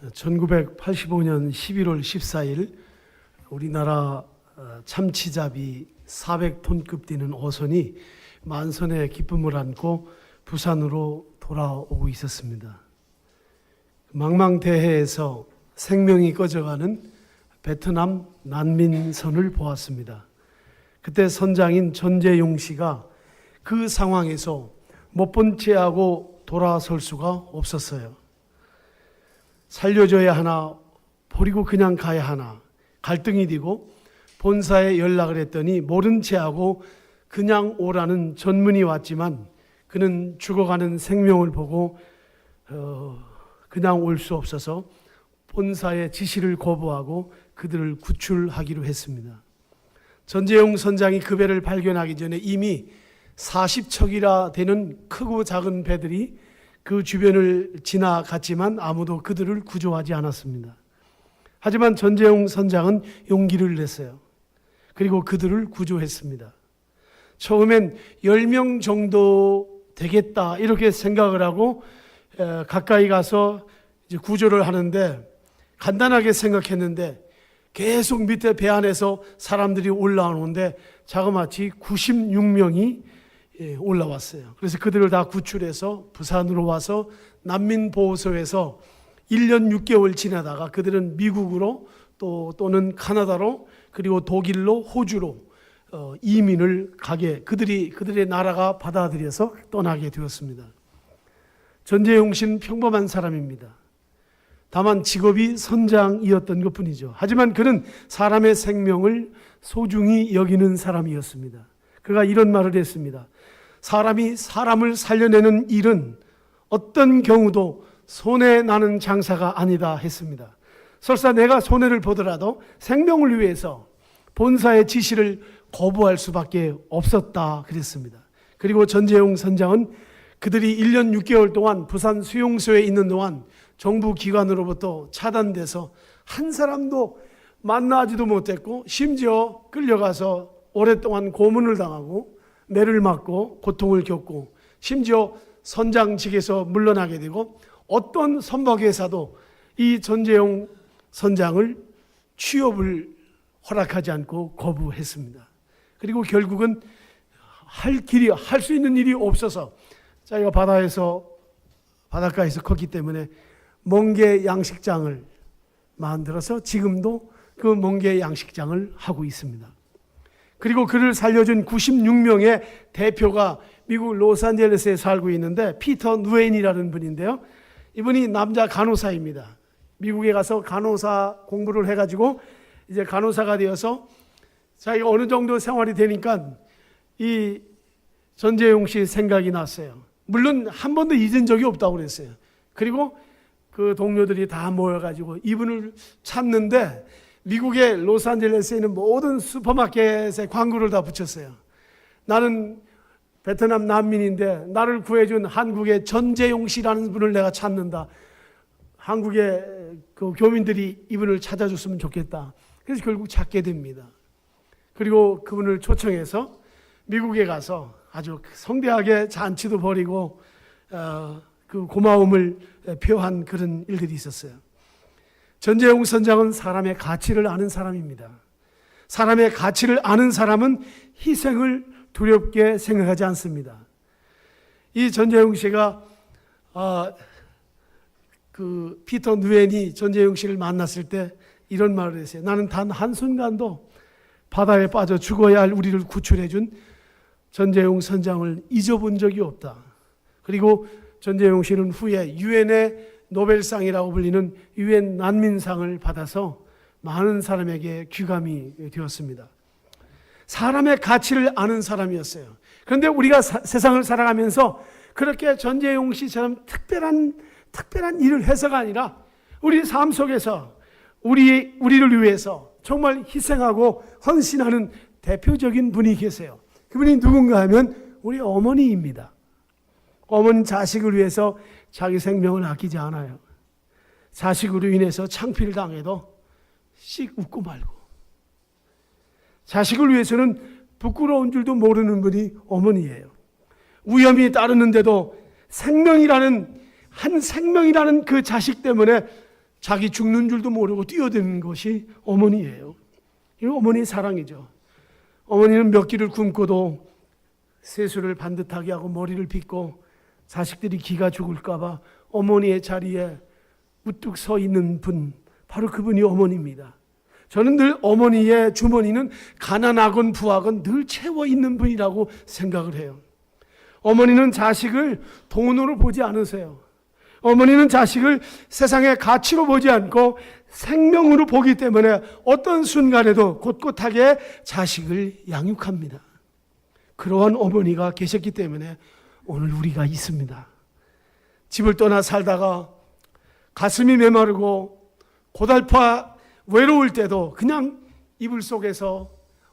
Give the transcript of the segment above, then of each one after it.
1985년 11월 14일 우리나라 참치잡이 400톤급 되는 어선이 만선의 기쁨을 안고 부산으로 돌아오고 있었습니다. 망망대해에서 생명이 꺼져가는 베트남 난민선을 보았습니다. 그때 선장인 전재용 씨가 그 상황에서 못 본 채하고 돌아설 수가 없었어요. 살려줘야 하나, 버리고 그냥 가야 하나 갈등이 되고 본사에 연락을 했더니 모른 채하고 그냥 오라는 전문이 왔지만 그는 죽어가는 생명을 보고 그냥 올 수 없어서 본사의 지시를 거부하고 그들을 구출하기로 했습니다. 전재용 선장이 그 배를 발견하기 전에 이미 40척이나 되는 크고 작은 배들이 그 주변을 지나갔지만 아무도 그들을 구조하지 않았습니다. 하지만 전재용 선장은 용기를 냈어요. 그리고 그들을 구조했습니다. 처음엔 10명 정도 되겠다 이렇게 생각을 하고 가까이 가서 이제 구조를 하는데 간단하게 생각했는데 계속 밑에 배 안에서 사람들이 올라오는데 자그마치 96명이 올라왔어요. 그래서 그들을 다 구출해서 부산으로 와서 난민보호소에서 1년 6개월 지내다가 그들은 미국으로 또는 카나다로 그리고 독일로 호주로 이민을 가게 그들의 나라가 받아들여서 떠나게 되었습니다. 전재용 씨는 평범한 사람입니다. 다만 직업이 선장이었던 것뿐이죠. 하지만 그는 사람의 생명을 소중히 여기는 사람이었습니다. 그가 이런 말을 했습니다. 사람이 사람을 살려내는 일은 어떤 경우도 손해나는 장사가 아니다 했습니다. 설사 내가 손해를 보더라도 생명을 위해서 본사의 지시를 거부할 수밖에 없었다 그랬습니다. 그리고 전재용 선장은 그들이 1년 6개월 동안 부산 수용소에 있는 동안 정부 기관으로부터 차단돼서 한 사람도 만나지도 못했고 심지어 끌려가서 오랫동안 고문을 당하고 매를 맞고 고통을 겪고 심지어 선장직에서 물러나게 되고 어떤 선박회사도 이 전재용 선장을 취업을 허락하지 않고 거부했습니다. 그리고 결국은 할 수 있는 일이 없어서 자기가 바닷가에서 컸기 때문에 멍게 양식장을 만들어서 지금도 그 멍게 양식장을 하고 있습니다. 그리고 그를 살려준 96명의 대표가 미국 로스앤젤레스에 살고 있는데 피터 누엔이라는 분인데요. 이분이 남자 간호사입니다. 미국에 가서 간호사 공부를 해가지고 이제 간호사가 되어서 자기가 어느 정도 생활이 되니까 이 전재용 씨 생각이 났어요. 물론 한 번도 잊은 적이 없다고 그랬어요. 그리고 그 동료들이 다 모여가지고 이분을 찾는데 미국의 로스앤젤레스에 있는 모든 슈퍼마켓에 광고를 다 붙였어요. 나는 베트남 난민인데 나를 구해준 한국의 전재용 씨라는 분을 내가 찾는다. 한국의 그 교민들이 이분을 찾아줬으면 좋겠다. 그래서 결국 찾게 됩니다. 그리고 그분을 초청해서 미국에 가서 아주 성대하게 잔치도 벌이고 그 고마움을 표한 그런 일들이 있었어요. 전재용 선장은 사람의 가치를 아는 사람입니다. 사람의 가치를 아는 사람은 희생을 두렵게 생각하지 않습니다. 이 전재용 씨가 그 피터 누엔이 전재용 씨를 만났을 때 이런 말을 했어요. 나는 단 한순간도 바다에 빠져 죽어야 할 우리를 구출해준 전재용 선장을 잊어본 적이 없다. 그리고 전재용 씨는 후에 유엔의 노벨상이라고 불리는 유엔 난민상을 받아서 많은 사람에게 귀감이 되었습니다. 사람의 가치를 아는 사람이었어요. 그런데 우리가 세상을 살아가면서 그렇게 전재용 씨처럼 특별한 일을 해서가 아니라 우리 삶 속에서 우리를 위해서 정말 희생하고 헌신하는 대표적인 분이 계세요. 그분이 누군가 하면 우리 어머니입니다. 어머니 자식을 위해서 자기 생명을 아끼지 않아요. 자식으로 인해서 창피를 당해도 씩 웃고 말고 자식을 위해서는 부끄러운 줄도 모르는 분이 어머니예요. 위험이 따르는데도 생명이라는 그 자식 때문에 자기 죽는 줄도 모르고 뛰어드는 것이 어머니예요. 이 어머니의 사랑이죠. 어머니는 몇 끼를 굶고도 세수를 반듯하게 하고 머리를 빗고 자식들이 기가 죽을까 봐 어머니의 자리에 우뚝 서 있는 분, 바로 그분이 어머니입니다. 저는 늘 어머니의 주머니는 가난하건 부하건 늘 채워 있는 분이라고 생각을 해요. 어머니는 자식을 돈으로 보지 않으세요. 어머니는 자식을 세상의 가치로 보지 않고 생명으로 보기 때문에 어떤 순간에도 곳곳하게 자식을 양육합니다. 그러한 어머니가 계셨기 때문에 오늘 우리가 있습니다. 집을 떠나 살다가 가슴이 메마르고 고달파 외로울 때도 그냥 이불 속에서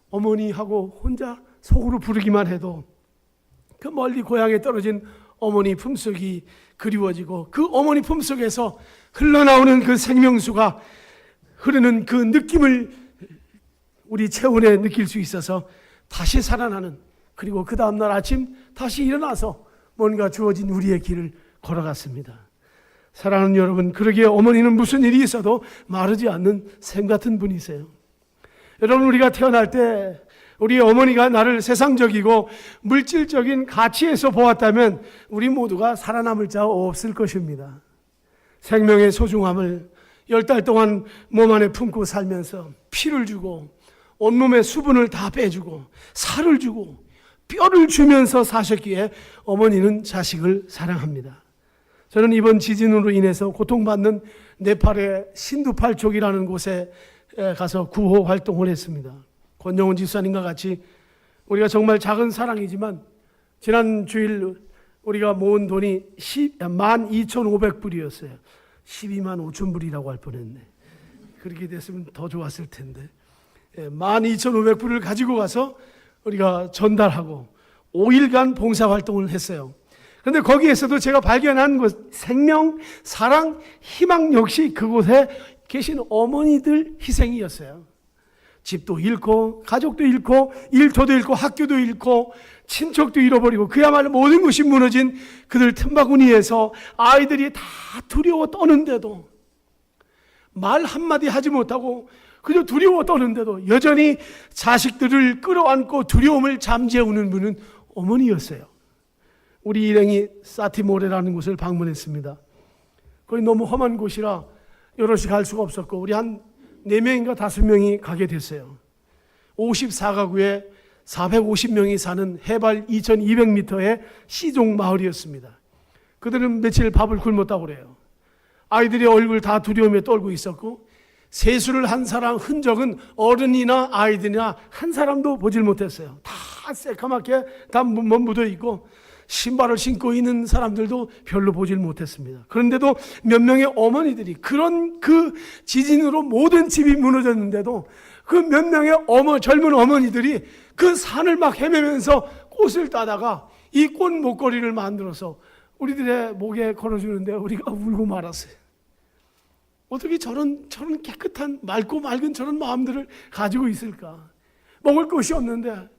어머니하고 혼자 속으로 부르기만 해도 그 멀리 고향에 떨어진 어머니 품속이 그리워지고 그 어머니 품속에서 흘러나오는 그 생명수가 흐르는 그 느낌을 우리 체온에 느낄 수 있어서 다시 살아나는, 그리고 그 다음날 아침 다시 일어나서 뭔가 주어진 우리의 길을 걸어갔습니다. 사랑하는 여러분, 그러기에 어머니는 무슨 일이 있어도 마르지 않는 샘 같은 분이세요. 여러분, 우리가 태어날 때 우리 어머니가 나를 세상적이고 물질적인 가치에서 보았다면 우리 모두가 살아남을 자 없을 것입니다. 생명의 소중함을 10달 동안 몸 안에 품고 살면서 피를 주고 온몸의 수분을 다 빼주고 살을 주고 뼈를 주면서 사셨기에 어머니는 자식을 사랑합니다. 저는 이번 지진으로 인해서 고통받는 네팔의 신두팔족이라는 곳에 가서 구호 활동을 했습니다. 권영훈 집사님과 같이 우리가 정말 작은 사랑이지만 지난 주일 우리가 모은 돈이 12,500불이었어요. 12만 5천 불이라고 할 뻔했네. 그렇게 됐으면 더 좋았을 텐데 12,500불을 가지고 가서 우리가 전달하고 5일간 봉사활동을 했어요. 그런데 거기에서도 제가 발견한 것, 생명, 사랑, 희망 역시 그곳에 계신 어머니들 희생이었어요. 집도 잃고 가족도 잃고 일터도 잃고 학교도 잃고 친척도 잃어버리고 그야말로 모든 것이 무너진 그들 틈바구니에서 아이들이 다 두려워 떠는데도 말 한마디 하지 못하고 그저 두려워 떠는데도 여전히 자식들을 끌어안고 두려움을 잠재우는 분은 어머니였어요. 우리 일행이 사티모레라는 곳을 방문했습니다. 거기 너무 험한 곳이라 여럿이 갈 수가 없었고 우리 한 4명인가 5명이 가게 됐어요. 54가구에 450명이 사는 해발 2200m의 시종 마을이었습니다. 그들은 며칠 밥을 굶었다고 그래요. 아이들이 얼굴 다 두려움에 떨고 있었고 세수를 한 사람 흔적은 어른이나 아이들이나 한 사람도 보질 못했어요. 다 새까맣게 다 묻어 있고 신발을 신고 있는 사람들도 별로 보질 못했습니다. 그런데도 몇 명의 어머니들이 그런 그 지진으로 모든 집이 무너졌는데도 그 몇 명의 젊은 어머니들이 그 산을 막 헤매면서 꽃을 따다가 이 꽃 목걸이를 만들어서 우리들의 목에 걸어주는데 우리가 울고 말았어요. 어떻게 저런 깨끗한 맑고 맑은 저런 마음들을 가지고 있을까? 먹을 것이 없는데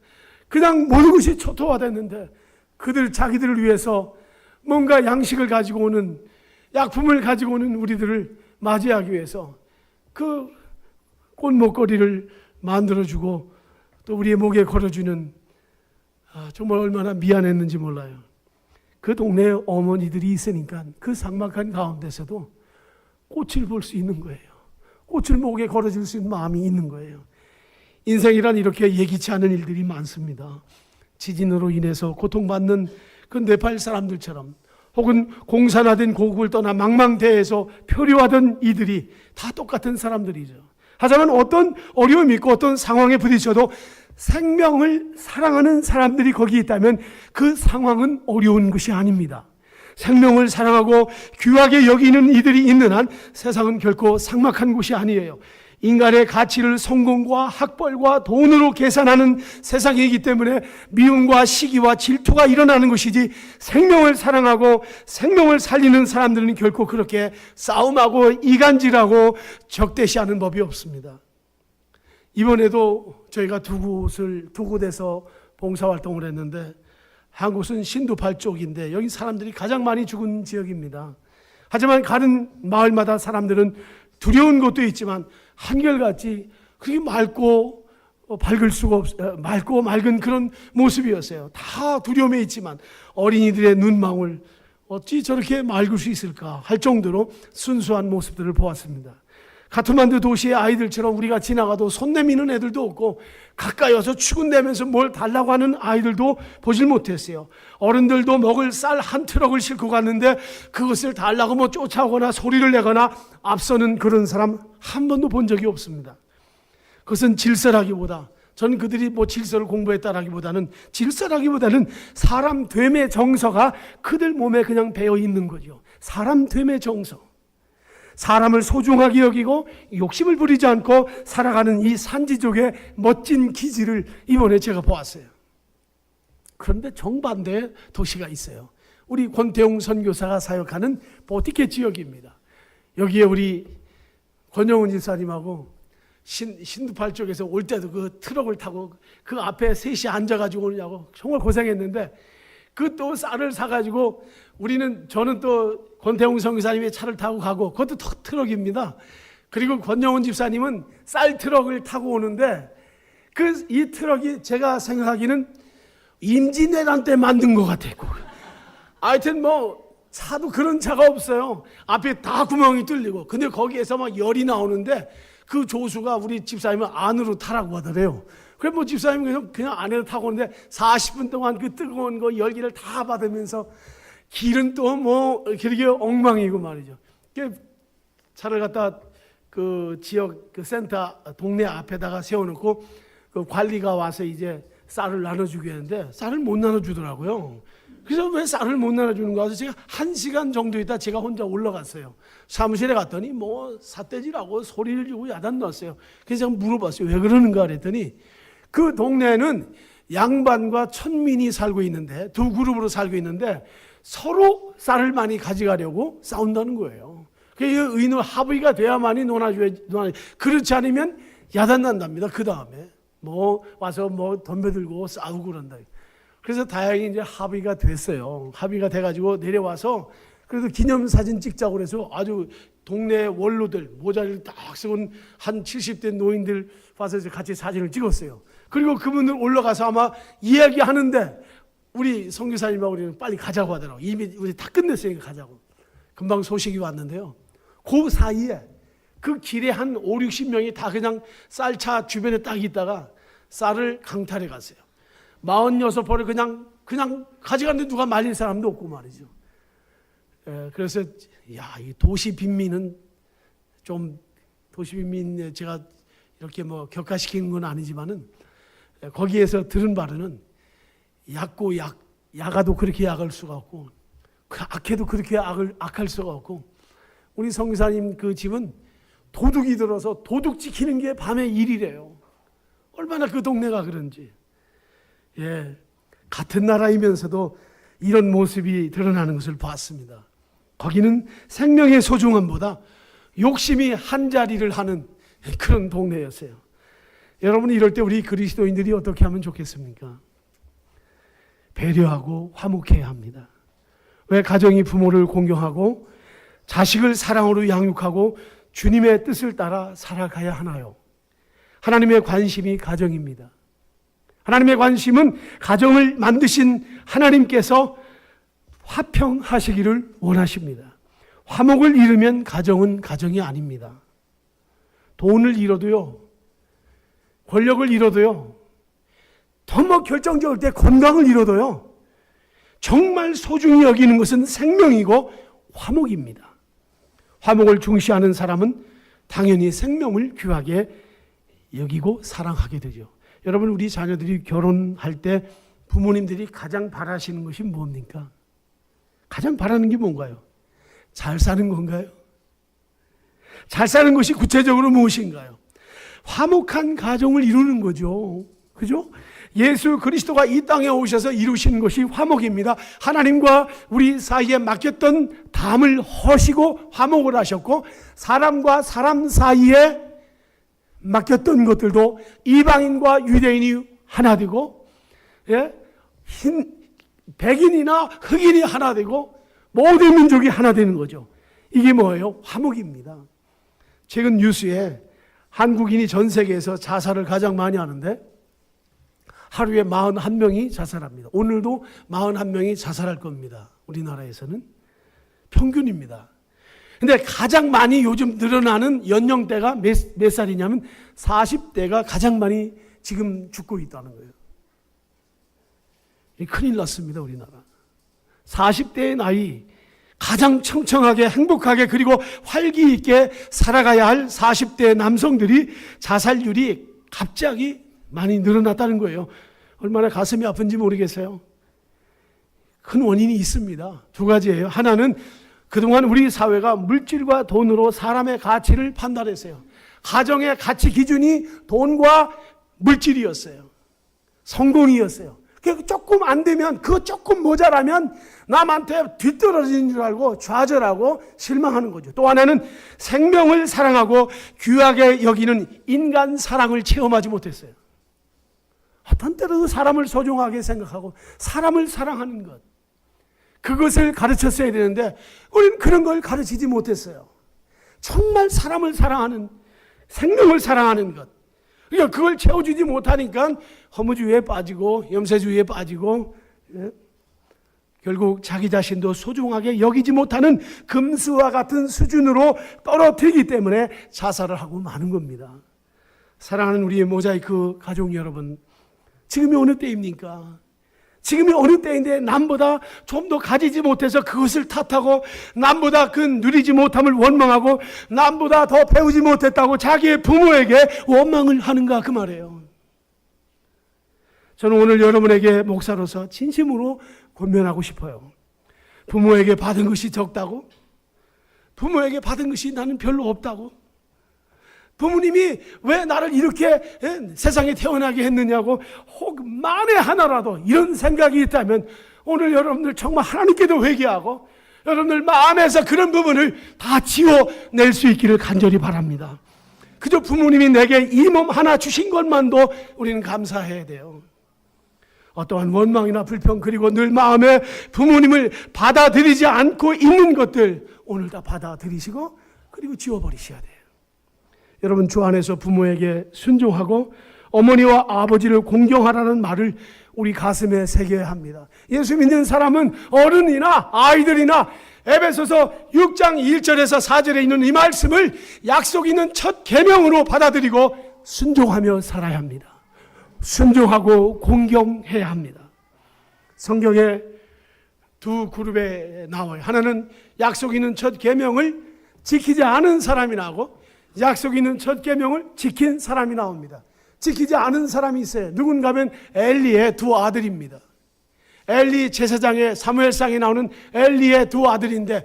그냥 모든 것이 초토화됐는데 그들 자기들을 위해서 뭔가 양식을 가지고 오는, 약품을 가지고 오는 우리들을 맞이하기 위해서 그 꽃 목걸이를 만들어주고 또 우리의 목에 걸어주는, 정말 얼마나 미안했는지 몰라요. 그 동네에 어머니들이 있으니까 그 삭막한 가운데서도 꽃을 볼 수 있는 거예요. 꽃을 목에 걸어줄 수 있는 마음이 있는 거예요. 인생이란 이렇게 예기치 않은 일들이 많습니다. 지진으로 인해서 고통받는 그 네팔 사람들처럼 혹은 공산화된 고국을 떠나 망망대해에서 표류하던 이들이 다 똑같은 사람들이죠. 하지만 어떤 어려움이 있고 어떤 상황에 부딪혀도 생명을 사랑하는 사람들이 거기 있다면 그 상황은 어려운 것이 아닙니다. 생명을 사랑하고 귀하게 여기는 이들이 있는 한 세상은 결코 삭막한 곳이 아니에요. 인간의 가치를 성공과 학벌과 돈으로 계산하는 세상이기 때문에 미움과 시기와 질투가 일어나는 것이지, 생명을 사랑하고 생명을 살리는 사람들은 결코 그렇게 싸움하고 이간질하고 적대시하는 법이 없습니다. 이번에도 저희가 두 곳에서 봉사활동을 했는데, 한 곳은 신두팔 쪽인데 여기 사람들이 가장 많이 죽은 지역입니다. 하지만 가는 마을마다 사람들은 두려운 것도 있지만 한결같이 그게 맑고 맑은 그런 모습이었어요. 다 두려움에 있지만 어린이들의 눈망울 어찌 저렇게 맑을 수 있을까 할 정도로 순수한 모습들을 보았습니다. 카트만두 도시의 아이들처럼 우리가 지나가도 손 내미는 애들도 없고 가까이 와서 추근대면서 뭘 달라고 하는 아이들도 보질 못했어요. 어른들도 먹을 쌀 한 트럭을 싣고 갔는데 그것을 달라고 뭐 쫓아오거나 소리를 내거나 앞서는 그런 사람 한 번도 본 적이 없습니다. 그것은 질서라기보다, 저는 그들이 뭐 질서를 공부했다라기보다는, 질서라기보다는 사람 됨의 정서가 그들 몸에 그냥 배어 있는 거죠. 사람 됨의 정서. 사람을 소중하게 여기고 욕심을 부리지 않고 살아가는 이 산지족의 멋진 기질을 이번에 제가 보았어요. 그런데 정반대의 도시가 있어요. 우리 권태웅 선교사가 사역하는 보티케 지역입니다. 여기에 우리 권영훈 집사님하고 신두팔 쪽에서 올 때도 그 트럭을 타고 그 앞에 셋이 앉아가지고 오느냐고 정말 고생했는데, 그 또 쌀을 사가지고 저는 또 권태웅 선교사님의 차를 타고 가고, 그것도 트럭입니다. 그리고 권영훈 집사님은 쌀 트럭을 타고 오는데, 이 트럭이 제가 생각하기는 임진왜란 때 만든 것 같아요. 하여튼 뭐 차도 그런 차가 없어요. 앞에 다 구멍이 뚫리고. 근데 거기에서 막 열이 나오는데 그 조수가 우리 집사님은 안으로 타라고 하더래요. 그래 뭐 집사님은 그냥 안에서 타고 오는데 40분 동안 그 뜨거운 거 열기를 다 받으면서 길은 또 뭐 그렇게 엉망이고 말이죠. 차를 갖다 그 지역 그 센터 동네 앞에다가 세워놓고 그 관리가 와서 이제 쌀을 나눠주게 했는데 쌀을 못 나눠주더라고요. 그래서 왜 쌀을 못 나눠주는가 해서 제가 1시간 정도 있다 제가 혼자 올라갔어요. 사무실에 갔더니 뭐 삿대질하고 소리를 지르고 야단 났어요. 그래서 제가 물어봤어요. 왜 그러는가 그랬더니 그 동네는 양반과 천민이 살고 있는데, 두 그룹으로 살고 있는데 서로 쌀을 많이 가져가려고 싸운다는 거예요. 그래서 의논 합의가 돼야만이 논아줘야지. 그렇지 않으면 야단 난답니다. 그 다음에 뭐 와서 뭐 덤벼들고 싸우고 그런다. 그래서 다행히 이제 합의가 됐어요. 합의가 돼가지고 내려와서 그래도 기념사진 찍자고 그래서 아주 동네 원로들, 모자를 딱 쓰고 한 70대 노인들 와서 같이 사진을 찍었어요. 그리고 그분들 올라가서 아마 이야기하는데 우리 선교사님하고 우리는 빨리 가자고 하더라고요. 이미 우리 다 끝냈으니까 가자고. 금방 소식이 왔는데요. 그 사이에 그 길에 한 5, 60명이 다 그냥 쌀차 주변에 딱 있다가 쌀을 강탈해 갔어요. 46벌을 그냥 가져갔는데 누가 말릴 사람도 없고 말이죠. 그래서 이 도시 빈민은 좀, 도시 빈민 제가 이렇게 뭐 격화시키는 건 아니지만은 거기에서 들은 바로는 약아도 그렇게 약할 수가 없고 악해도 그렇게 악할 수가 없고, 우리 성교사님 그 집은 도둑이 들어서 도둑 지키는 게 밤의 일이래요. 얼마나 그 동네가 그런지. 같은 나라이면서도 이런 모습이 드러나는 것을 봤습니다. 거기는 생명의 소중함보다 욕심이 한 자리를 하는 그런 동네였어요. 여러분, 이럴 때 우리 그리스도인들이 어떻게 하면 좋겠습니까? 배려하고 화목해야 합니다. 왜 가정이 부모를 공경하고 자식을 사랑으로 양육하고 주님의 뜻을 따라 살아가야 하나요? 하나님의 관심이 가정입니다. 하나님의 관심은 가정을 만드신 하나님께서 화평하시기를 원하십니다. 화목을 잃으면 가정은 가정이 아닙니다. 돈을 잃어도요, 권력을 잃어도요, 더 뭐 결정적일 때 건강을 잃어도요, 정말 소중히 여기는 것은 생명이고 화목입니다. 화목을 중시하는 사람은 당연히 생명을 귀하게 여기고 사랑하게 되죠. 여러분, 우리 자녀들이 결혼할 때 부모님들이 가장 바라시는 것이 뭡니까? 가장 바라는 게 뭔가요? 잘 사는 건가요? 잘 사는 것이 구체적으로 무엇인가요? 화목한 가정을 이루는 거죠. 그죠? 예수 그리스도가 이 땅에 오셔서 이루신 것이 화목입니다. 하나님과 우리 사이에 맡겼던 담을 허시고 화목을 하셨고, 사람과 사람 사이에 맡겼던 것들도 이방인과 유대인이 하나 되고, 백인이나 흑인이 하나 되고 모든 민족이 하나 되는 거죠. 이게 뭐예요? 화목입니다. 최근 뉴스에 한국인이 전 세계에서 자살을 가장 많이 하는데 하루에 41명이 자살합니다. 오늘도 41명이 자살할 겁니다. 우리나라에서는 평균입니다. 근데 가장 많이 요즘 늘어나는 연령대가 몇 살이냐면 40대가 가장 많이 지금 죽고 있다는 거예요. 큰일 났습니다, 우리나라. 40대의 나이, 가장 청청하게 행복하게 그리고 활기 있게 살아가야 할 40대 남성들이 자살률이 갑자기 많이 늘어났다는 거예요. 얼마나 가슴이 아픈지 모르겠어요. 큰 원인이 있습니다. 두 가지예요. 하나는 그동안 우리 사회가 물질과 돈으로 사람의 가치를 판단했어요. 가정의 가치 기준이 돈과 물질이었어요. 성공이었어요. 조금 안 되면, 그거 조금 모자라면 남한테 뒤떨어지는 줄 알고 좌절하고 실망하는 거죠. 또 하나는 생명을 사랑하고 귀하게 여기는 인간 사랑을 체험하지 못했어요. 어떤 때로도 사람을 소중하게 생각하고 사람을 사랑하는 것, 그것을 가르쳤어야 되는데 우리는 그런 걸 가르치지 못했어요. 정말 사람을 사랑하는, 생명을 사랑하는 것, 그러니까 그걸 채워주지 못하니까 허무주의에 빠지고 염세주의에 빠지고, 결국 자기 자신도 소중하게 여기지 못하는 금수와 같은 수준으로 떨어뜨리기 때문에 자살을 하고 마는 겁니다. 사랑하는 우리의 모자이크 가족 여러분, 지금이 어느 때입니까? 지금이 어느 때인데 남보다 좀 더 가지지 못해서 그것을 탓하고, 남보다 그 누리지 못함을 원망하고, 남보다 더 배우지 못했다고 자기의 부모에게 원망을 하는가, 그 말이에요. 저는 오늘 여러분에게 목사로서 진심으로 권면하고 싶어요. 부모에게 받은 것이 적다고? 부모에게 받은 것이 나는 별로 없다고? 부모님이 왜 나를 이렇게 세상에 태어나게 했느냐고 혹 만에 하나라도 이런 생각이 있다면 오늘 여러분들 정말 하나님께도 회개하고 여러분들 마음에서 그런 부분을 다 지워낼 수 있기를 간절히 바랍니다. 그저 부모님이 내게 이 몸 하나 주신 것만도 우리는 감사해야 돼요. 어떠한 원망이나 불평, 그리고 늘 마음에 부모님을 받아들이지 않고 있는 것들 오늘 다 받아들이시고 그리고 지워버리셔야 돼요. 여러분, 주 안에서 부모에게 순종하고 어머니와 아버지를 공경하라는 말을 우리 가슴에 새겨야 합니다. 예수 믿는 사람은 어른이나 아이들이나 에베소서 6장 1절에서 4절에 있는 이 말씀을 약속 있는 첫 계명으로 받아들이고 순종하며 살아야 합니다. 순종하고 공경해야 합니다. 성경에 두 그룹에 나와요. 하나는 약속 있는 첫 계명을 지키지 않은 사람이 나오고, 약속 있는 첫 계명을 지킨 사람이 나옵니다. 지키지 않은 사람이 있어요. 누군가면 엘리의 두 아들입니다. 엘리 제사장의 사무엘상에 나오는 엘리의 두 아들인데,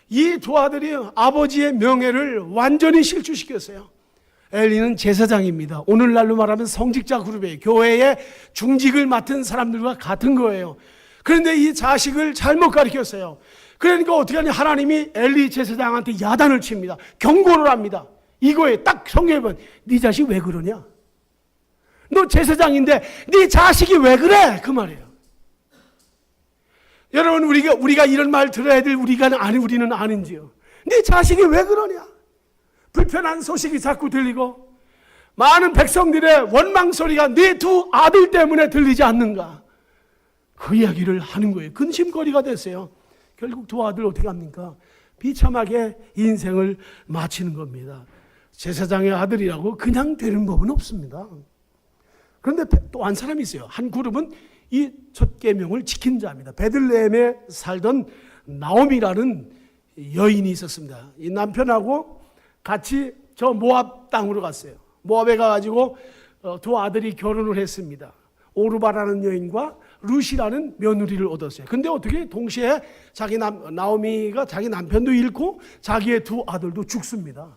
이 두 아들이 아버지의 명예를 완전히 실추시켰어요. 엘리는 제사장입니다. 오늘날로 말하면 성직자 그룹이에요. 교회의 중직을 맡은 사람들과 같은 거예요. 그런데 이 자식을 잘못 가르쳤어요. 그러니까 어떻게 하냐, 하나님이 엘리 제사장한테 야단을 칩니다. 경고를 합니다. 이거에 딱 성경에 보면 네 자식 왜 그러냐? 너 제사장인데 네 자식이 왜 그래? 그 말이에요. 여러분, 우리가 이런 말 들어야 될 우리는 아는지요? 네 자식이 왜 그러냐? 불편한 소식이 자꾸 들리고 많은 백성들의 원망 소리가 네 두 아들 때문에 들리지 않는가? 그 이야기를 하는 거예요. 근심거리가 됐어요. 결국 두 아들 어떻게 합니까? 비참하게 인생을 마치는 겁니다. 제사장의 아들이라고 그냥 되는 법은 없습니다. 그런데 또 한 사람이 있어요. 한 그룹은 이 첫 계명을 지킨 자입니다. 베들레헴에 살던 나오미라는 여인이 있었습니다. 이 남편하고 같이 저 모압 땅으로 갔어요. 모압에 가가지고 두 아들이 결혼을 했습니다. 오르바라는 여인과 룻이라는 며느리를 얻었어요. 근데 어떻게 동시에 나오미가 자기 남편도 잃고 자기의 두 아들도 죽습니다.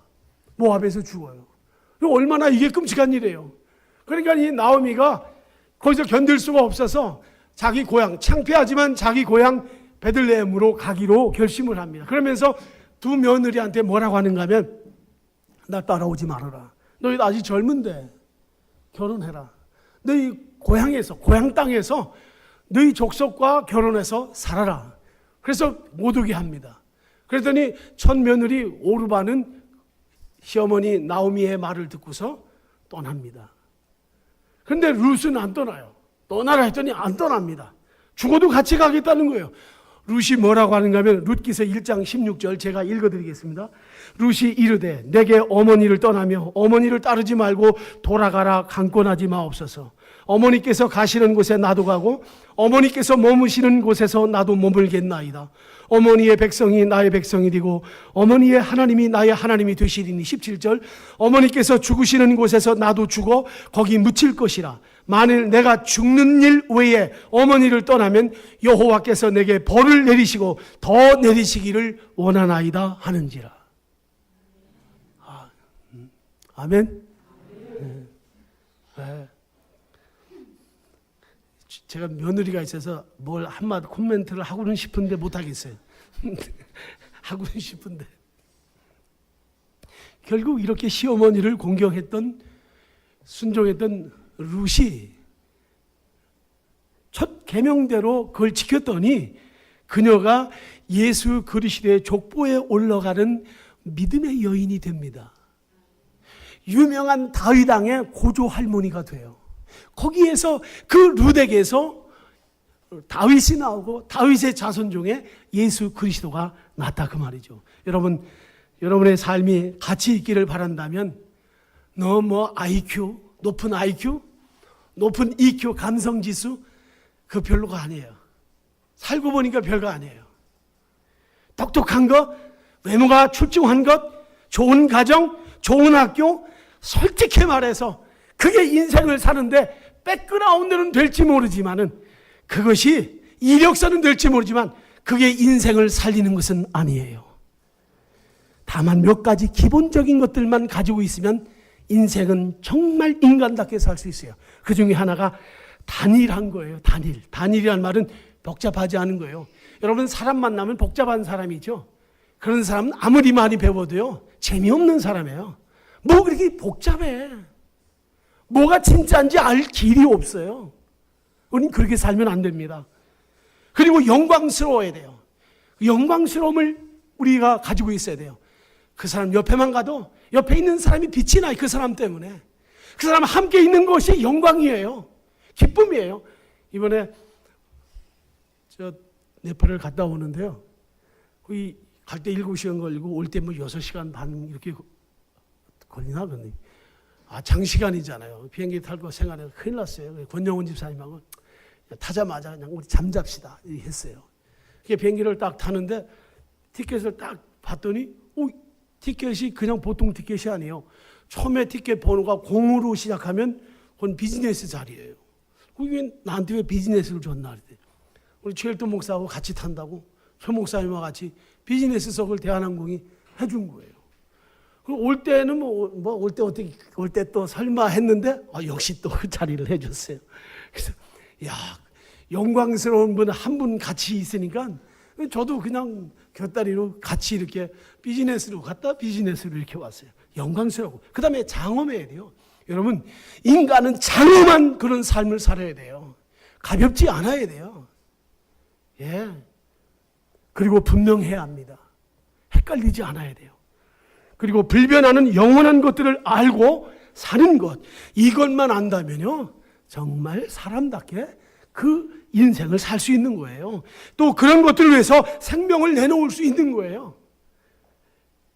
모압에서 죽어요. 얼마나 이게 끔찍한 일이에요. 그러니까 이 나오미가 거기서 견딜 수가 없어서 자기 고향, 창피하지만 자기 고향 베들레헴으로 가기로 결심을 합니다. 그러면서 두 며느리한테 뭐라고 하는가 하면, 나 따라오지 말아라. 너희 아직 젊은데 결혼해라. 너희 고향에서, 고향 땅에서 너희 족속과 결혼해서 살아라. 그래서 못 오게 합니다. 그랬더니 첫 며느리 오르바는 시어머니 나오미의 말을 듣고서 떠납니다. 그런데 룻은 안 떠나요. 떠나라 했더니 안 떠납니다. 죽어도 같이 가겠다는 거예요. 룻이 뭐라고 하는가 하면 룻기서 1장 16절 제가 읽어드리겠습니다. 룻이 이르되 내게 어머니를 떠나며 어머니를 따르지 말고 돌아가라 강권하지 마옵소서. 어머니께서 가시는 곳에 나도 가고 어머니께서 머무시는 곳에서 나도 머물겠나이다. 어머니의 백성이 나의 백성이 되고 어머니의 하나님이 나의 하나님이 되시리니. 17절 어머니께서 죽으시는 곳에서 나도 죽어 거기 묻힐 것이라. 만일 내가 죽는 일 외에 어머니를 떠나면 여호와께서 내게 벌을 내리시고 더 내리시기를 원하나이다 하는지라. 아멘. 네. 제가 며느리가 있어서 뭘 한마디 코멘트를 하고는 싶은데 못하겠어요. 하고는 싶은데 결국 이렇게 시어머니를 공경했던 순종했던 룻이 첫 계명대로 그걸 지켰더니 그녀가 예수 그리스도의 족보에 올라가는 믿음의 여인이 됩니다. 유명한 다윗 왕의 고조 할머니가 돼요. 거기에서 그 룻에게서 다윗이 나오고 다윗의 자손 중에 예수 그리스도가 났다 그 말이죠. 여러분, 여러분의 삶이 가치 있기를 바란다면 너무 IQ, 높은 IQ, 높은 EQ, 감성지수 그 별로가 아니에요. 살고 보니까 별거 아니에요. 똑똑한 것, 외모가 출중한 것, 좋은 가정, 좋은 학교, 솔직히 말해서 그게 인생을 사는데 백그라운드는 될지 모르지만은 그것이 이력서는 될지 모르지만 그게 인생을 살리는 것은 아니에요. 다만 몇 가지 기본적인 것들만 가지고 있으면 인생은 정말 인간답게 살 수 있어요. 그 중에 하나가 단일한 거예요. 단일이란 말은 복잡하지 않은 거예요. 여러분 사람 만나면 복잡한 사람이죠. 그런 사람은 아무리 많이 배워도요 재미없는 사람이에요. 뭐 그렇게 복잡해. 뭐가 진짜인지 알 길이 없어요. 우리는 그렇게 살면 안 됩니다. 그리고 영광스러워야 돼요. 영광스러움을 우리가 가지고 있어야 돼요. 그 사람 옆에만 가도 옆에 있는 사람이 빛이 나요. 그 사람 때문에. 그 사람 함께 있는 것이 영광이에요. 기쁨이에요. 이번에 저 네팔을 갔다 오는데요. 거기 갈 때 7시간 걸리고 올 때 뭐 6시간 반 이렇게 걸리나 그러니. 장시간이잖아요. 비행기 타고 생활해서 큰일 났어요. 권영훈 집사님하고 타자마자 그냥 우리 잠잡시다 했어요. 비행기를 딱 타는데 티켓을 딱 봤더니 티켓이 그냥 보통 티켓이 아니에요. 처음에 티켓 번호가 0으로 시작하면 그건 비즈니스 자리예요. 그게 나한테 왜 비즈니스를 줬나 그랬더니 우리 최일도 목사하고 같이 탄다고 최 목사님과 같이 비즈니스석을 대한항공이 해준 거예요. 올 때는 올 때 어떻게 올 때 또 설마 했는데 역시 또 그 자리를 해줬어요. 그래서 영광스러운 분 한 분 같이 있으니까 저도 그냥 곁다리로 같이 이렇게 비즈니스로 갔다 비즈니스로 이렇게 왔어요. 영광스럽고 그 다음에 장엄해야 돼요. 여러분 인간은 장엄한 그런 삶을 살아야 돼요. 가볍지 않아야 돼요. 예. 그리고 분명해야 합니다. 헷갈리지 않아야 돼요. 그리고 불변하는 영원한 것들을 알고 사는 것, 이것만 안다면요 정말 사람답게 그 인생을 살 수 있는 거예요. 또 그런 것들을 위해서 생명을 내놓을 수 있는 거예요.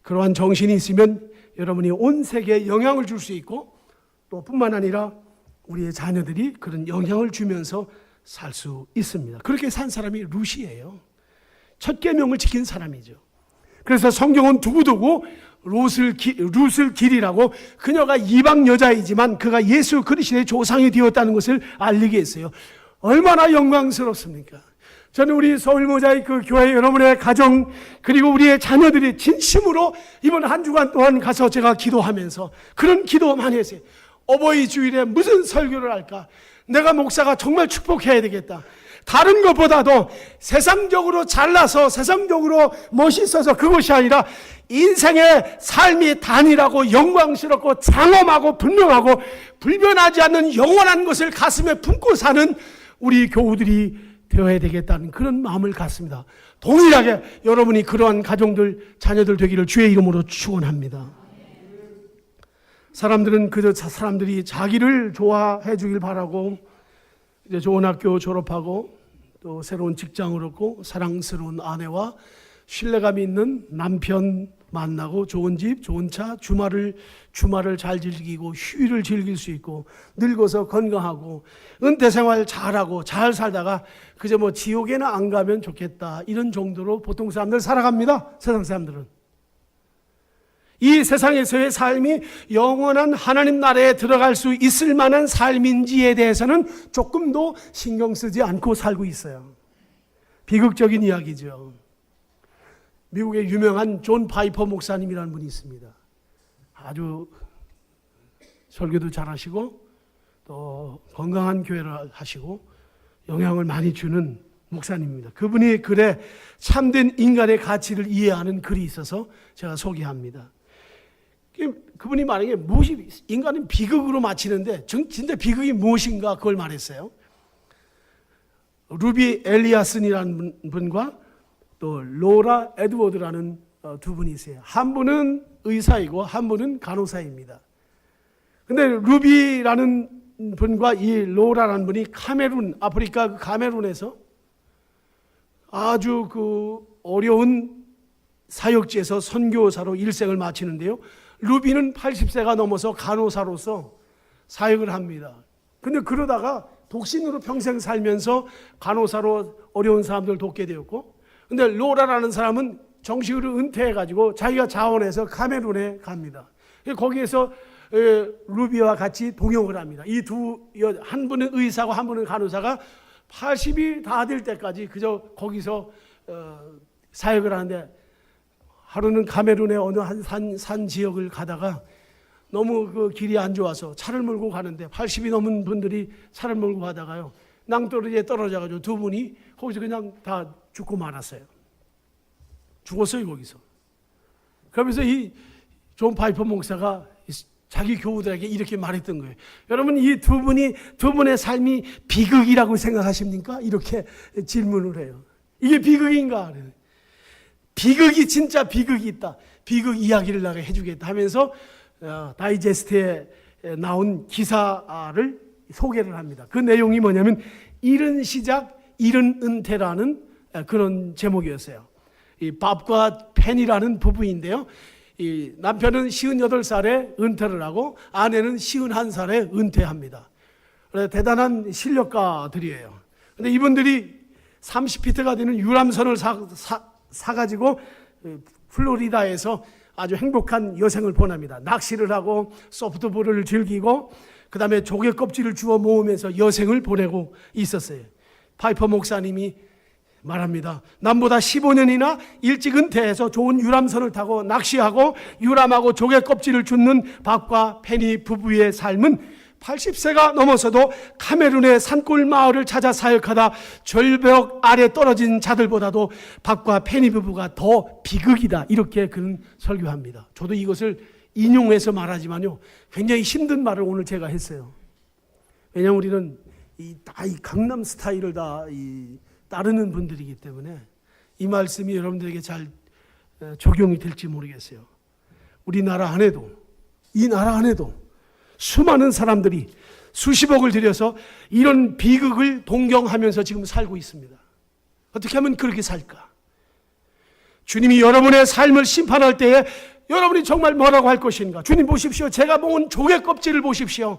그러한 정신이 있으면 여러분이 온 세계에 영향을 줄 수 있고 또 뿐만 아니라 우리의 자녀들이 그런 영향을 주면서 살 수 있습니다. 그렇게 산 사람이 룻이에요. 첫 계명을 지킨 사람이죠. 그래서 성경은 두고두고 룻을 기리라고 그녀가 이방 여자이지만 그가 예수 그리스도의 조상이 되었다는 것을 알리게 했어요. 얼마나 영광스럽습니까? 저는 우리 서울모자이크 교회 여러분의 가정 그리고 우리의 자녀들이 진심으로 이번 한 주간 동안 가서 제가 기도하면서 그런 기도 많이 했어요. 어버이 주일에 무슨 설교를 할까? 내가 목사가 정말 축복해야 되겠다. 다른 것보다도 세상적으로 잘나서 세상적으로 멋있어서 그것이 아니라 인생의 삶이 단일하고 영광스럽고 장엄하고 분명하고 불변하지 않는 영원한 것을 가슴에 품고 사는 우리 교우들이 되어야 되겠다는 그런 마음을 갖습니다. 동일하게 여러분이 그러한 가정들, 자녀들 되기를 주의 이름으로 축원합니다. 사람들은 그저 사람들이 자기를 좋아해 주길 바라고 이제 좋은 학교 졸업하고 또 새로운 직장을 얻고 사랑스러운 아내와 신뢰감 있는 남편 만나고 좋은 집, 좋은 차, 주말을 잘 즐기고 휴일을 즐길 수 있고 늙어서 건강하고 은퇴 생활 잘하고 잘 살다가 그저 뭐 지옥에나 안 가면 좋겠다 이런 정도로 보통 사람들 살아갑니다. 세상 사람들은. 이 세상에서의 삶이 영원한 하나님 나라에 들어갈 수 있을 만한 삶인지에 대해서는 조금도 신경 쓰지 않고 살고 있어요. 비극적인 이야기죠. 미국의 유명한 존 파이퍼 목사님이라는 분이 있습니다. 아주 설교도 잘하시고 또 건강한 교회를 하시고 영향을 많이 주는 목사님입니다. 그분이 글에 참된 인간의 가치를 이해하는 글이 있어서 제가 소개합니다. 그분이 말한 게 무엇이 인간은 비극으로 마치는데 진짜 비극이 무엇인가 그걸 말했어요. 루비 엘리아슨이라는 분과 또 로라 에드워드라는 두 분이 있어요. 한 분은 의사이고 한 분은 간호사입니다. 근데 루비라는 분과 이 로라라는 분이 아프리카 카메룬에서 아주 그 어려운 사역지에서 선교사로 일생을 마치는데요. 루비는 80세가 넘어서 간호사로서 사역을 합니다. 근데 그러다가 독신으로 평생 살면서 간호사로 어려운 사람들 돕게 되었고, 근데 로라라는 사람은 정식으로 은퇴해가지고 자기가 자원해서 카메룬에 갑니다. 거기에서 루비와 같이 동역을 합니다. 한 분은 의사고 한 분은 간호사가 80이 다 될 때까지 그저 거기서 사역을 하는데, 하루는 카메룬의 어느 한 산 지역을 가다가 너무 그 길이 안 좋아서 차를 몰고 가는데 80이 넘은 분들이 차를 몰고 가다가요, 낭떠러지에 떨어져가지고 두 분이 거기서 그냥 다 죽고 말았어요. 죽었어요, 거기서. 그러면서 이 존 파이퍼 목사가 자기 교우들에게 이렇게 말했던 거예요. 여러분, 이 두 분의 삶이 비극이라고 생각하십니까? 이렇게 질문을 해요. 이게 비극인가? 비극이 진짜 비극이 있다. 비극 이야기를 나가 해주겠다 하면서 다이제스트에 나온 기사를 소개를 합니다. 그 내용이 뭐냐면 이른 시작, 이른 은퇴라는 그런 제목이었어요. 이 밥과 펜이라는 부부인데요. 이 남편은 58살에 은퇴를 하고 아내는 51살에 은퇴합니다. 그래서 대단한 실력가들이에요. 근데 이분들이 30피트가 되는 유람선을 사가지고 플로리다에서 아주 행복한 여생을 보냅니다. 낚시를 하고 소프트볼을 즐기고 그 다음에 조개 껍질을 주워 모으면서 여생을 보내고 있었어요. 파이퍼 목사님이 말합니다. 남보다 15년이나 일찍 은퇴해서 좋은 유람선을 타고 낚시하고 유람하고 조개 껍질을 줍는 밥과 페니 부부의 삶은 80세가 넘어서도 카메룬의 산골 마을을 찾아 사역하다 절벽 아래 떨어진 자들보다도 밥과 페니 부부가 더 비극이다, 이렇게 그는 설교합니다. 저도 이것을 인용해서 말하지만요, 굉장히 힘든 말을 오늘 제가 했어요. 왜냐하면 우리는 이 강남 스타일을 따르는 분들이기 때문에 이 말씀이 여러분들에게 잘 적용이 될지 모르겠어요. 우리나라 안에도, 이 나라 안에도 수많은 사람들이 수십억을 들여서 이런 비극을 동경하면서 지금 살고 있습니다. 어떻게 하면 그렇게 살까? 주님이 여러분의 삶을 심판할 때에 여러분이 정말 뭐라고 할 것인가? 주님 보십시오. 제가 모은 조개 껍질을 보십시오.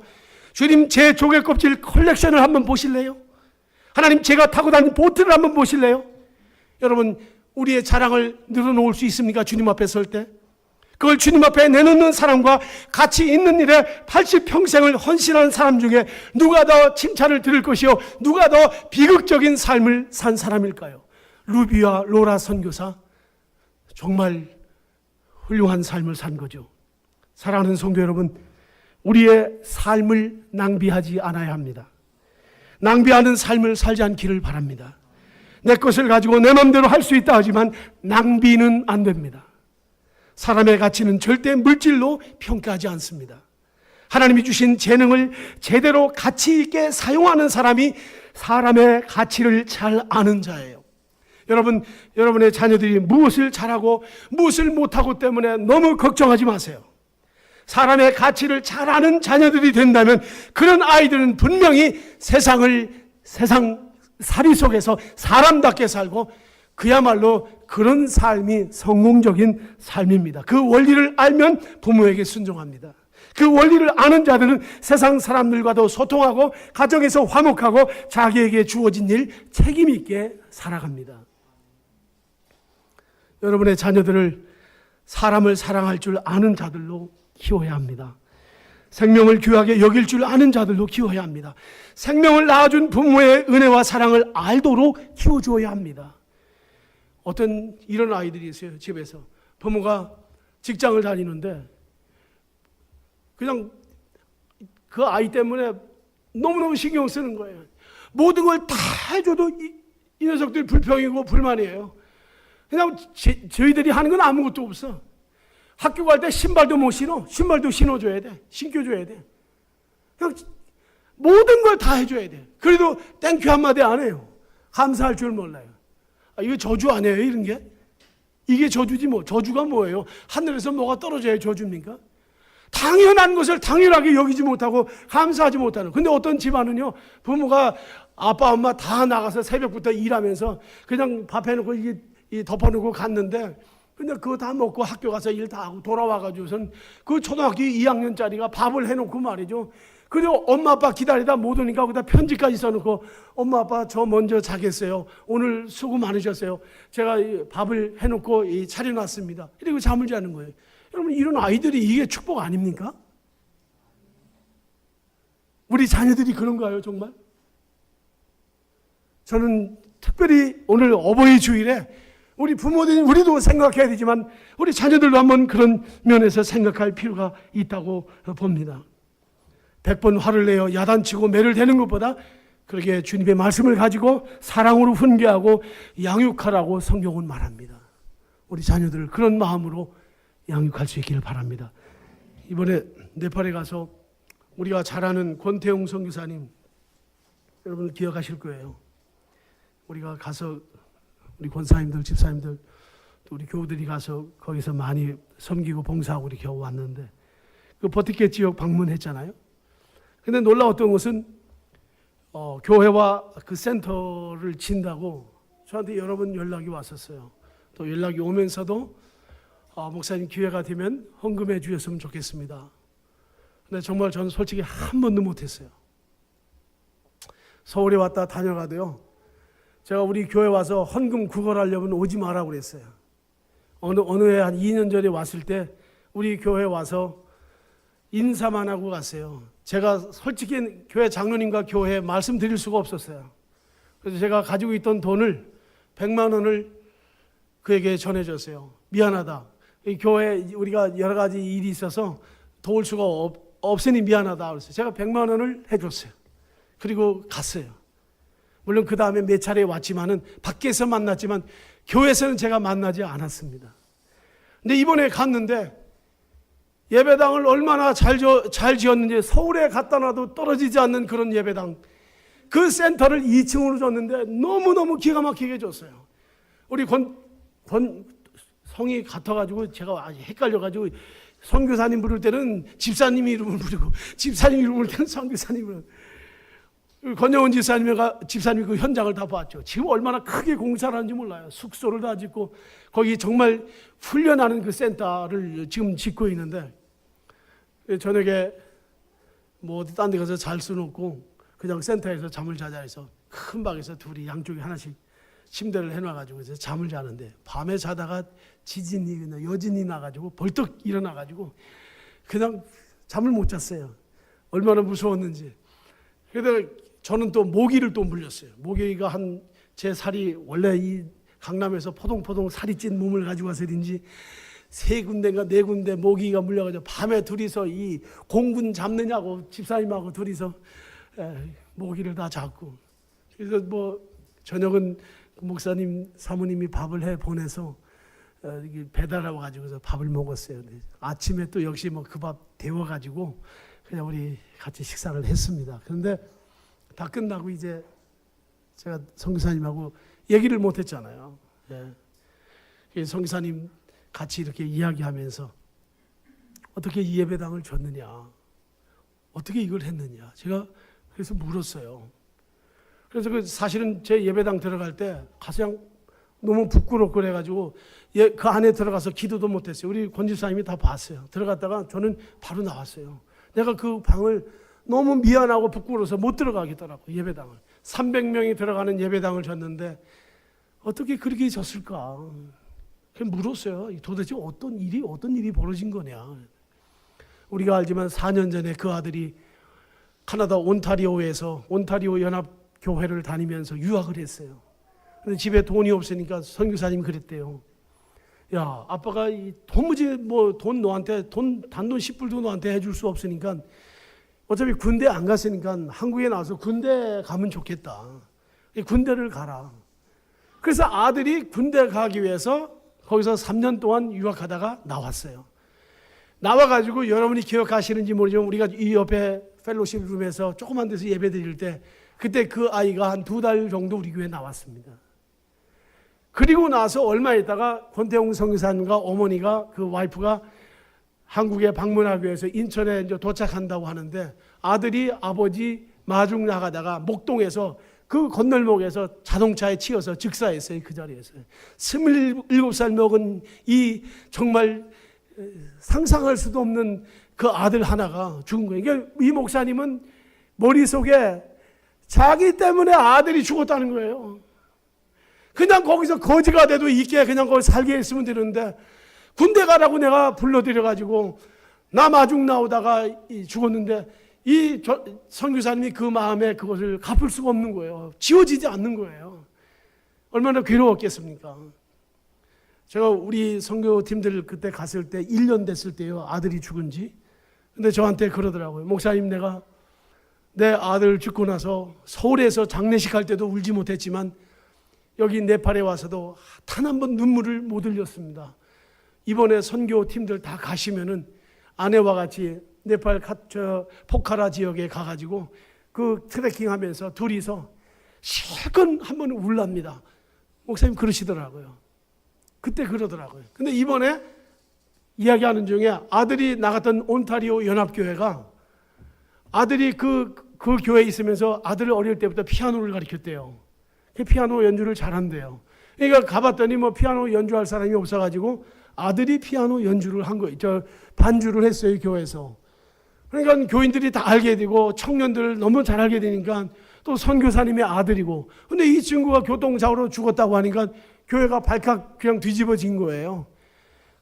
주님, 제 조개 껍질 컬렉션을 한번 보실래요? 하나님, 제가 타고 다니는 보트를 한번 보실래요? 여러분, 우리의 자랑을 늘어놓을 수 있습니까? 주님 앞에 설 때? 그걸 주님 앞에 내놓는 사람과 같이 있는 일에 80평생을 헌신한 사람 중에 누가 더 칭찬을 들을 것이요, 누가 더 비극적인 삶을 산 사람일까요? 루비와 로라 선교사, 정말 훌륭한 삶을 산 거죠. 사랑하는 성도 여러분, 우리의 삶을 낭비하지 않아야 합니다. 낭비하는 삶을 살지 않기를 바랍니다. 내 것을 가지고 내 마음대로 할 수 있다 하지만 낭비는 안 됩니다. 사람의 가치는 절대 물질로 평가하지 않습니다. 하나님이 주신 재능을 제대로 가치 있게 사용하는 사람이 사람의 가치를 잘 아는 자예요. 여러분의 자녀들이 무엇을 잘하고 무엇을 못하고 때문에 너무 걱정하지 마세요. 사람의 가치를 잘 아는 자녀들이 된다면 그런 아이들은 분명히 세상 살이 속에서 사람답게 살고 그야말로 그런 삶이 성공적인 삶입니다. 그 원리를 알면 부모에게 순종합니다. 그 원리를 아는 자들은 세상 사람들과도 소통하고 가정에서 화목하고 자기에게 주어진 일 책임 있게 살아갑니다. 여러분의 자녀들을 사람을 사랑할 줄 아는 자들로 키워야 합니다. 생명을 귀하게 여길 줄 아는 자들로 키워야 합니다. 생명을 낳아준 부모의 은혜와 사랑을 알도록 키워줘야 합니다. 어떤 이런 아이들이 있어요. 집에서 부모가 직장을 다니는데 그냥 그 아이 때문에 너무너무 신경 쓰는 거예요. 모든 걸 다 해줘도 이 녀석들 불평이고 불만이에요. 그냥 저희들이 하는 건 아무것도 없어. 학교 갈 때 신발도 못 신어. 신발도 신어줘야 돼. 신겨줘야 돼. 그냥 모든 걸 다 해줘야 돼. 그래도 땡큐 한마디 안 해요. 감사할 줄 몰라요. 이거 저주 아니에요, 이런 게? 이게 저주지 뭐. 저주가 뭐예요? 하늘에서 뭐가 떨어져야 저주입니까? 당연한 것을 당연하게 여기지 못하고 감사하지 못하는. 근데 어떤 집안은요, 부모가 아빠, 엄마 다 나가서 새벽부터 일하면서 그냥 밥 해놓고 이게 덮어놓고 갔는데, 근데 그거 다 먹고 학교 가서 일 다 하고 돌아와가지고선 그 초등학교 2학년짜리가 밥을 해놓고 말이죠. 그리고 엄마 아빠 기다리다 못 오니까 거기다 편지까지 써놓고 엄마 아빠 저 먼저 자겠어요. 오늘 수고 많으셨어요. 제가 밥을 해놓고 차려놨습니다. 이러고 잠을 자는 거예요. 여러분 이런 아이들이 이게 축복 아닙니까? 우리 자녀들이 그런가요 정말? 저는 특별히 오늘 어버이 주일에 우리 부모들 우리도 생각해야 되지만 우리 자녀들도 한번 그런 면에서 생각할 필요가 있다고 봅니다. 100번 화를 내어 야단치고 매를 대는 것보다 그렇게 주님의 말씀을 가지고 사랑으로 훈계하고 양육하라고 성경은 말합니다. 우리 자녀들을 그런 마음으로 양육할 수 있기를 바랍니다. 이번에 네팔에 가서 우리가 잘 아는 권태용 선교사님 여러분 기억하실 거예요. 우리가 가서 우리 권사님들, 집사님들 또 우리 교우들이 가서 거기서 많이 섬기고 봉사하고 이렇게 겨우 왔는데 그 버티켓 지역 방문했잖아요. 근데 놀라웠던 것은 교회와 그 센터를 진다고 저한테 여러 번 연락이 왔었어요. 또 연락이 오면서도 목사님 기회가 되면 헌금해 주셨으면 좋겠습니다. 근데 정말 저는 솔직히 한 번도 못했어요. 서울에 왔다 다녀가도요. 제가 우리 교회 와서 헌금 구걸하려면 오지 마라고 그랬어요. 어느 해 한 2년 전에 왔을 때 우리 교회 와서 인사만 하고 갔어요. 제가 솔직히 교회 장로님과 교회에 말씀드릴 수가 없었어요. 그래서 제가 가지고 있던 돈을 100만 원을 그에게 전해줬어요. 미안하다. 이 교회 우리가 여러 가지 일이 있어서 도울 수가 없으니 미안하다. 그래서 제가 100만 원을 해줬어요. 그리고 갔어요. 물론 그 다음에 몇 차례 왔지만은 밖에서 만났지만 교회에서는 제가 만나지 않았습니다. 근데 이번에 갔는데 예배당을 얼마나 잘 지었는지 서울에 갖다 놔도 떨어지지 않는 그런 예배당. 그 센터를 2층으로 줬는데 너무너무 기가 막히게 줬어요. 우리 성이 같아가지고 제가 아주 헷갈려가지고 선교사님 부를 때는 집사님 이름을 부르고 집사님 이름을 부를 때는 선교사님 이름을 권영훈 집사님이 그 현장을 다 봤죠. 지금 얼마나 크게 공사를 하는지 몰라요. 숙소를 다 짓고 거기 정말 훈련하는 그 센터를 지금 짓고 있는데 저녁에 뭐 어디 딴 데 가서 잘 수는 없고 그냥 센터에서 잠을 자자 해서 큰 방에서 둘이 양쪽에 하나씩 침대를 해놔가지고 이제 잠을 자는데 밤에 자다가 지진이 여진이 나가지고 벌떡 일어나가지고 그냥 잠을 못 잤어요. 얼마나 무서웠는지. 그래서 저는 또 모기를 또 물렸어요. 모기가 제 살이 원래 이 강남에서 포동포동 살이 찐 몸을 가지고 와서인지 3군데인가 4군데 모기가 물려가지고 밤에 둘이서 이 공군 잡느냐고 집사님하고 둘이서 모기를 다 잡고 그래서 뭐 저녁은 목사님 사모님이 밥을 해 보내서 배달하고 가지고서 밥을 먹었어요. 아침에 또 역시 뭐 그 밥 데워가지고 그냥 우리 같이 식사를 했습니다. 그런데 다 끝나고 이제 제가 선교사님하고 얘기를 못했잖아요. 예. 선교사님 같이 이렇게 이야기하면서 어떻게 이 예배당을 줬느냐, 어떻게 이걸 했느냐, 제가 그래서 물었어요. 그래서 사실은 제 예배당 들어갈 때 가장 너무 부끄럽고 그래가지고 그 안에 들어가서 기도도 못했어요. 우리 권 집사님이 다 봤어요. 들어갔다가 저는 바로 나왔어요. 내가 그 방을 너무 미안하고 부끄러워서 못 들어가겠더라고요. 예배당을 300명이 들어가는 예배당을 줬는데 어떻게 그렇게 졌을까? 그냥 물었어요. 도대체 어떤 일이 벌어진 거냐? 우리가 알지만 4년 전에 그 아들이 캐나다 온타리오에서 온타리오 연합교회를 다니면서 유학을 했어요. 근데 집에 돈이 없으니까 선교사님이 그랬대요. 야, 아빠가 도무지 돈 너한테 단돈 10불도 너한테 해줄 수 없으니까 어차피 군대 안 갔으니까 한국에 나와서 군대 가면 좋겠다. 군대를 가라. 그래서 아들이 군대 가기 위해서 거기서 3년 동안 유학하다가 나왔어요. 나와가지고 여러분이 기억하시는지 모르지만 우리가 이 옆에 펠로십 룸에서 조그만 데서 예배 드릴 때 그때 그 아이가 한 2달 정도 우리 교회에 나왔습니다. 그리고 나서 얼마 있다가 권태웅 선교사님과 어머니가 그 와이프가 한국에 방문하기 위해서 인천에 이제 도착한다고 하는데 아들이 아버지 마중 나가다가 목동에서 그 건널목에서 자동차에 치여서 즉사했어요. 그 자리에서 27살 먹은 이 정말 상상할 수도 없는 그 아들 하나가 죽은 거예요. 그러니까 이 목사님은 머릿속에 자기 때문에 아들이 죽었다는 거예요. 그냥 거기서 거지가 돼도 있게 그냥 거기 살게 있으면 되는데 군대 가라고 내가 불러들여가지고 나 마중 나오다가 죽었는데 이 선교사님이 그 마음에 그것을 갚을 수가 없는 거예요. 지워지지 않는 거예요. 얼마나 괴로웠겠습니까? 제가 우리 선교팀들 그때 갔을 때 1년 됐을 때요. 아들이 죽은 지. 근데 저한테 그러더라고요. 목사님, 내가 내 아들 죽고 나서 서울에서 장례식 할 때도 울지 못했지만 여기 네팔에 와서도 단 한 번 눈물을 못 흘렸습니다. 이번에 선교팀들 다 가시면은 아내와 같이 네팔 포카라 지역에 가가지고 그 트레킹 하면서 둘이서 실컷 한 번 울랍니다. 목사님 그러시더라고요. 그때 그러더라고요. 근데 이번에 이야기하는 중에 아들이 나갔던 온타리오 연합교회가 아들이 그 교회에 있으면서 아들을 어릴 때부터 피아노를 가르쳤대요. 피아노 연주를 잘한대요. 그러니까 가봤더니 피아노 연주할 사람이 없어가지고 아들이 피아노 연주를 한 거예요. 반주를 했어요, 교회에서. 그러니까 교인들이 다 알게 되고 청년들 너무 잘 알게 되니까 또 선교사님의 아들이고. 근데 이 친구가 교통사고로 죽었다고 하니까 교회가 발칵 그냥 뒤집어진 거예요.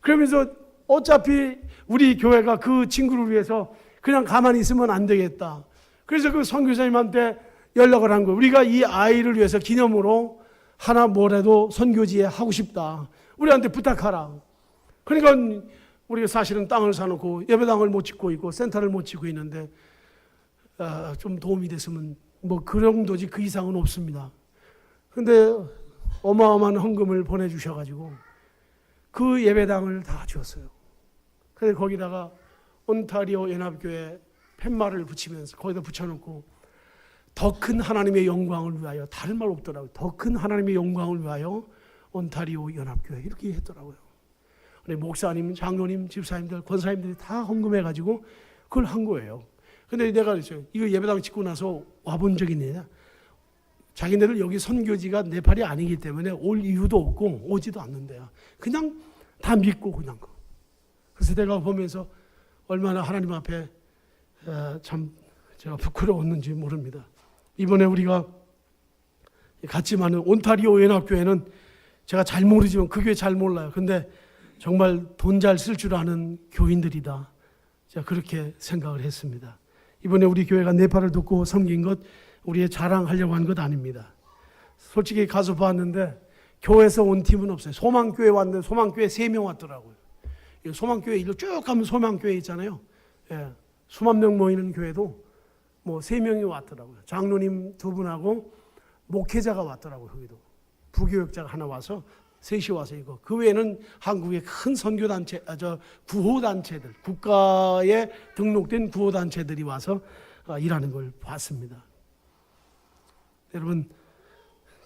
그러면서 어차피 우리 교회가 그 친구를 위해서 그냥 가만히 있으면 안 되겠다. 그래서 그 선교사님한테 연락을 한 거예요. 우리가 이 아이를 위해서 기념으로 하나 뭐라도 선교지에 하고 싶다. 우리한테 부탁하라. 그러니까 우리가 사실은 땅을 사놓고 예배당을 못 짓고 있고 센터를 못 짓고 있는데 좀 도움이 됐으면 그 정도지 그 이상은 없습니다. 근데 어마어마한 헌금을 보내주셔가지고 그 예배당을 다 지었어요. 그래서 거기다가 온타리오 연합교회 팻말을 붙이면서 거기다 붙여놓고 더 큰 하나님의 영광을 위하여, 다른 말 없더라고요. 더 큰 하나님의 영광을 위하여 온타리오 연합교회 이렇게 했더라고요. 근데 목사님, 장로님, 집사님들, 권사님들이 다 헌금해가지고 그걸 한 거예요. 근데 내가 그랬어요. 이거 예배당 짓고 나서 와본 적이 있느냐? 자기네들 여기 선교지가 네팔이 아니기 때문에 올 이유도 없고 오지도 않는데요. 그냥 다 믿고 그냥. 그래서 내가 보면서 얼마나 하나님 앞에 참 제가 부끄러웠는지 모릅니다. 이번에 우리가 같이 많은 온타리오 연합교회는 제가 잘 모르지만 그 교회 잘 몰라요. 근데 정말 돈 잘 쓸 줄 아는 교인들이다. 제가 그렇게 생각을 했습니다. 이번에 우리 교회가 네팔을 돕고 섬긴 것 우리의 자랑하려고 한 것 아닙니다. 솔직히 가서 봤는데 교회에서 온 팀은 없어요. 소망교회 왔는데 소망교회 3명 왔더라고요. 소망교회 일로 쭉 가면 소망교회 있잖아요. 예, 수만 명 모이는 교회도 3명이 왔더라고요. 장로님 2분하고 목회자가 왔더라고요. 거기도 부교역자가 하나 와서 셋이 와서 이거. 그 외에는 한국의 큰 선교단체, 구호단체들, 국가에 등록된 구호단체들이 와서 일하는 걸 봤습니다. 여러분,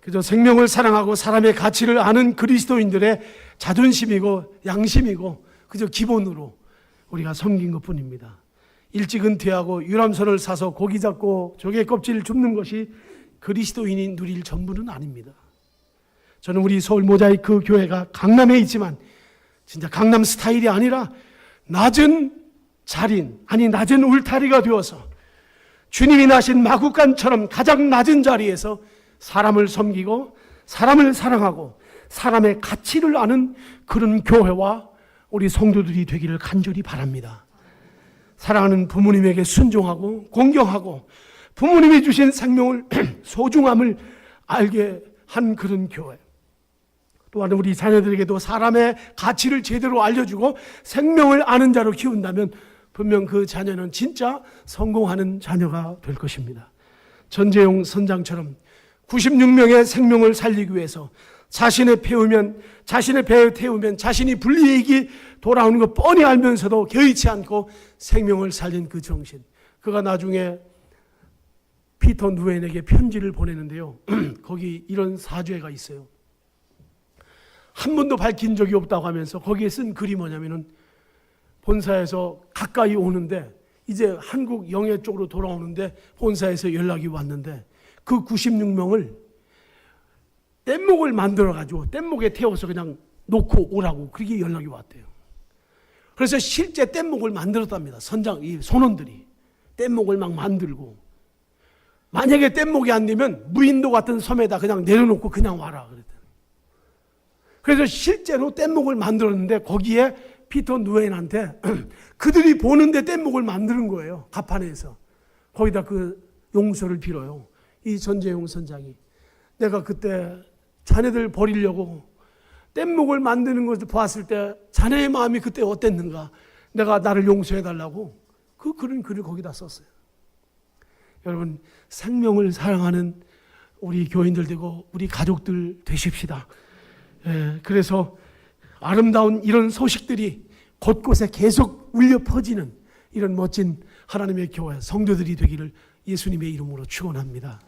그저 생명을 사랑하고 사람의 가치를 아는 그리스도인들의 자존심이고 양심이고 그저 기본으로 우리가 섬긴 것뿐입니다. 일찍 은퇴하고 유람선을 사서 고기 잡고 조개 껍질을 줍는 것이 그리스도인이 누릴 전부는 아닙니다. 저는 우리 서울 모자이크 교회가 강남에 있지만 진짜 강남 스타일이 아니라 낮은 자린, 아니 낮은 울타리가 되어서 주님이 나신 마구간처럼 가장 낮은 자리에서 사람을 섬기고 사람을 사랑하고 사람의 가치를 아는 그런 교회와 우리 성도들이 되기를 간절히 바랍니다. 사랑하는 부모님에게 순종하고 공경하고 부모님이 주신 생명을 소중함을 알게 한 그런 교회. 또한 우리 자녀들에게도 사람의 가치를 제대로 알려주고 생명을 아는 자로 키운다면 분명 그 자녀는 진짜 성공하는 자녀가 될 것입니다. 전재용 선장처럼 96명의 생명을 살리기 위해서 자신의 배에 태우면 자신이 불이익이 돌아오는 것 뻔히 알면서도 개의치 않고 생명을 살린 그 정신. 그가 나중에 피터 누엔에게 편지를 보내는데요. 거기 이런 사죄가 있어요. 한 번도 밝힌 적이 없다고 하면서 거기에 쓴 글이 뭐냐면은 본사에서 가까이 오는데 이제 한국 영해 쪽으로 돌아오는데 본사에서 연락이 왔는데 그 96명을 뗏목을 만들어가지고 뗏목에 태워서 그냥 놓고 오라고 그렇게 연락이 왔대요. 그래서 실제 뗏목을 만들었답니다. 이 선원들이 뗏목을 막 만들고 만약에 뗏목이 안 되면 무인도 같은 섬에다 그냥 내려놓고 그냥 와라 그랬대요. 그래서 실제로 뗏목을 만들었는데 거기에 피터 누엔한테 그들이 보는데 뗏목을 만드는 거예요. 가판에서. 거기다 그 용서를 빌어요. 이 전재용 선장이. 내가 그때 자네들 버리려고 뗏목을 만드는 것을 봤을 때 자네의 마음이 그때 어땠는가. 내가 나를 용서해달라고 그 글을 거기다 썼어요. 여러분 생명을 사랑하는 우리 교인들 되고 우리 가족들 되십시다. 그래서 아름다운 이런 소식들이 곳곳에 계속 울려 퍼지는 이런 멋진 하나님의 교회 성도들이 되기를 예수님의 이름으로 축원합니다.